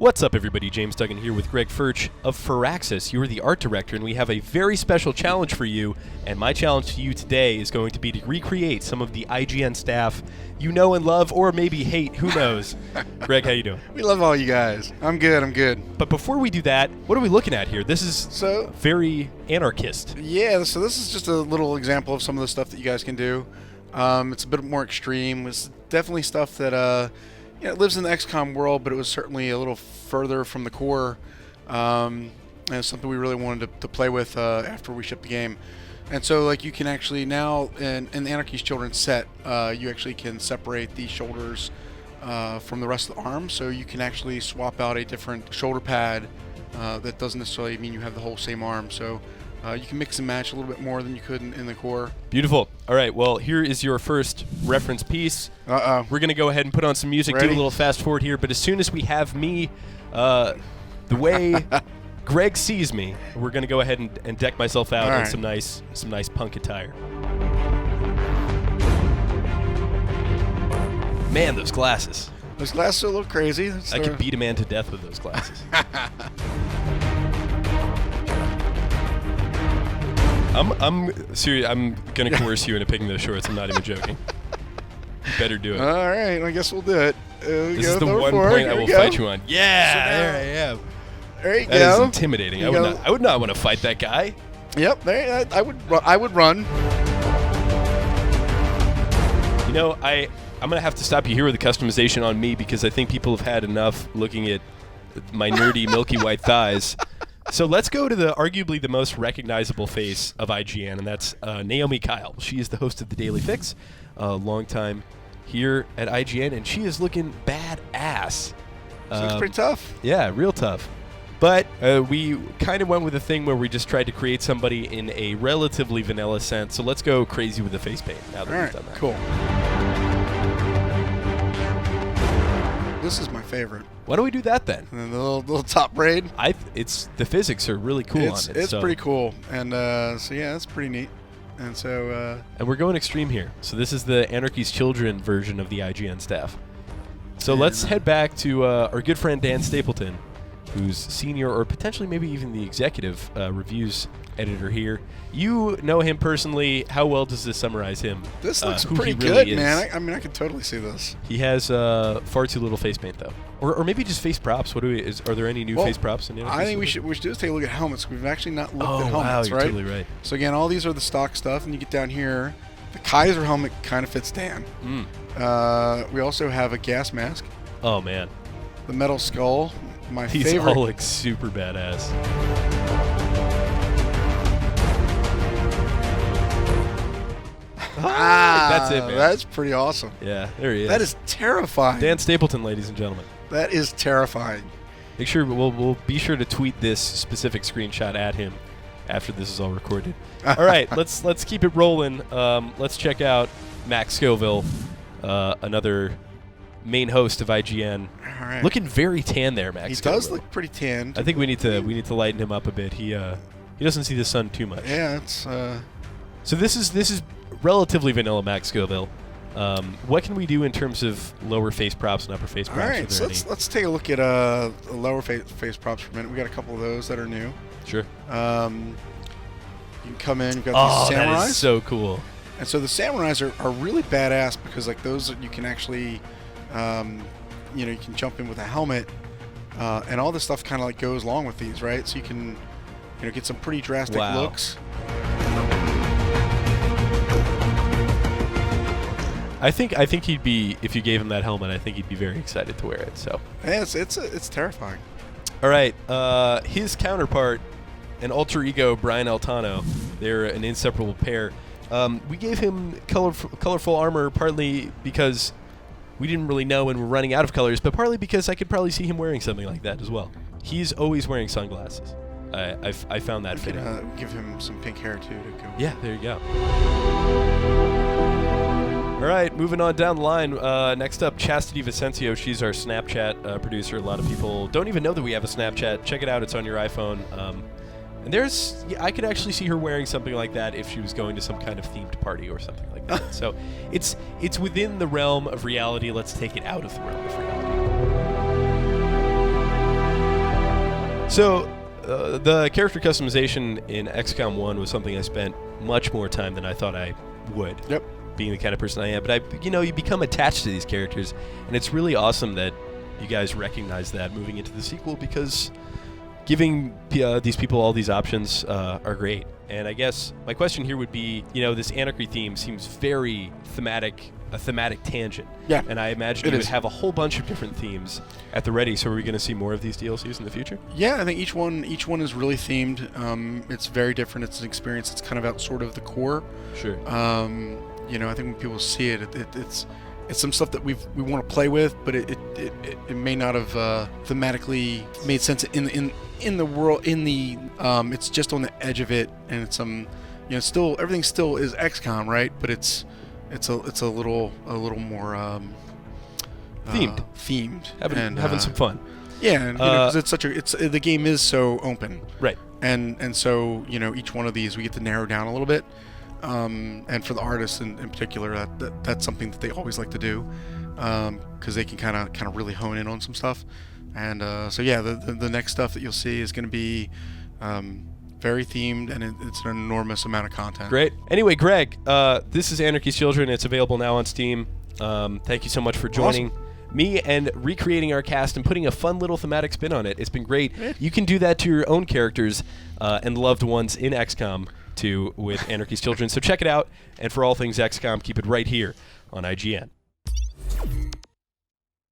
What's up, everybody? James Duggan here with Greg Furch of Firaxis. You are the art director, and we have a very special challenge for you. And my challenge to you today is going to be to recreate some of the IGN staff you know and love, or maybe hate. Who knows? Greg, how you doing? We love all you guys. I'm good. But before we do that, what are we looking at here? This is very anarchist. Yeah, so this is just a little example of some of the stuff that you guys can do. It's a bit more extreme. It's definitely stuff that it lives in the XCOM world, but it was certainly a little further from the core. And it's something we really wanted to play with after we shipped the game. And so, like, you can actually now, in the Anarchy's Children's set, you actually can separate the shoulders from the rest of the arm. So you can actually swap out a different shoulder pad that doesn't necessarily mean you have the whole same arm. So you can mix and match a little bit more than you could in the core. Beautiful. All right, well, here is your first reference piece. We're going to go ahead and put on some music, Ready? do a little fast forward here, but as soon as we have me the way Greg sees me, we're going to go ahead and deck myself out in some nice punk attire. Man, those glasses. Those glasses are a little crazy. I could beat a man to death with those glasses. I'm serious. I'm going to coerce you into picking those shorts. I'm not even joking. You better do it. All right, I guess we'll do it. This is the one point I will fight you on. Yeah, So there I am. There you That go. is intimidating. I would not want to fight that guy. Yep, there. I would run. You know, I'm going to have to stop you here with the customization on me because I think people have had enough looking at my nerdy milky white thighs. So let's go to arguably the most recognizable face of IGN, and that's Naomi Kyle. She is the host of the Daily Fix, a long time here at IGN, and she is looking badass. She looks pretty tough. Yeah, real tough. But we kind of went with a thing where we just tried to create somebody in a relatively vanilla sense. So let's go crazy with the face paint now that we've done that. Cool. This is my favorite. Why don't we do that then? And then the little top braid. The physics are really cool on it. It's pretty cool, and so yeah, it's pretty neat. And so and we're going extreme here. So this is the Anarchy's Children version of the IGN staff. So let's head back to our good friend Dan Stapleton, who's senior or potentially maybe even the executive reviews editor here. You know him personally. How well does this summarize him? This looks who pretty he really good, man. I mean, I could totally see this. He has far too little face paint, though. Or maybe just face props. Are there any new face props in the I think we should do is take a look at helmets. We've actually not looked at helmets, you're right? Totally right. So again, all these are the stock stuff, and you get down here. The Kaiser helmet kind of fits Dan. We also have a gas mask. Oh man. The metal skull. My These favorite. all look super badass. That's it, man. That's pretty awesome. Yeah, there he is. That is terrifying. Dan Stapleton, ladies and gentlemen. That is terrifying. Make sure we'll be sure to tweet this specific screenshot at him after this is all recorded. All right, let's keep it rolling. Let's check out Max Scoville, another main host of IGN. All right. Looking very tan there, Max. He Scoville. does look pretty tanned. I think we need to lighten him up a bit. He doesn't see the sun too much. Yeah, it's. So this is relatively vanilla Max Scoville. What can we do in terms of lower face props and upper face props? All right, so let's take a look at lower face props for a minute. We got a couple of those that are new. Sure. You can come in. You've got these samurais. That is so cool. And so the samurais are really badass because like those you can actually, you can jump in with a helmet, and all this stuff kind of like goes along with these, right? So you can, get some pretty drastic looks. I think he'd be, if you gave him that helmet, I think he'd be very excited to wear it. So yeah, it's terrifying. All right, his counterpart, an alter ego, Brian Altano. They're an inseparable pair. We gave him colorful armor partly because we didn't really know when we're running out of colors, but partly because I could probably see him wearing something like that as well. He's always wearing sunglasses. I found that fitting. Give him some pink hair too to go. Yeah, there you go. All right, moving on down the line. Next up, Chastity Vicencio. She's our Snapchat producer. A lot of people don't even know that we have a Snapchat. Check it out. It's on your iPhone. And I could actually see her wearing something like that if she was going to some kind of themed party or something like that. So it's within the realm of reality. Let's take it out of the realm of reality. So, the character customization in XCOM 1 was something I spent much more time than I thought I would. Yep. Being the kind of person I am. But you become attached to these characters, and it's really awesome that you guys recognize that moving into the sequel, because giving these people all these options are great. And I guess my question here would be, this Anarchy theme seems very a thematic tangent. Yeah. And I imagine you would have a whole bunch of different themes at the ready. So are we going to see more of these DLCs in the future? Yeah, I think each one is really themed. It's very different. It's an experience that's kind of out sort of the core. Sure. I think when people see it, it's some stuff that we want to play with, but it may not have thematically made sense in the world. It's just on the edge of it, and it's still everything still is XCOM, right? But it's a little more themed, having some fun. Yeah, because the game is so open, right? And so each one of these we get to narrow down a little bit. And for the artists in particular, that's something that they always like to do, because they can kind of really hone in on some stuff. And the next stuff that you'll see is going to be very themed, and it's an enormous amount of content. Great. Anyway, Greg, this is Anarchy's Children. It's available now on Steam. Thank you so much for joining me and recreating our cast and putting a fun little thematic spin on it. It's been great. You can do that to your own characters and loved ones in XCOM too with Anarchy's Children. So check it out. And for all things XCOM, keep it right here on IGN.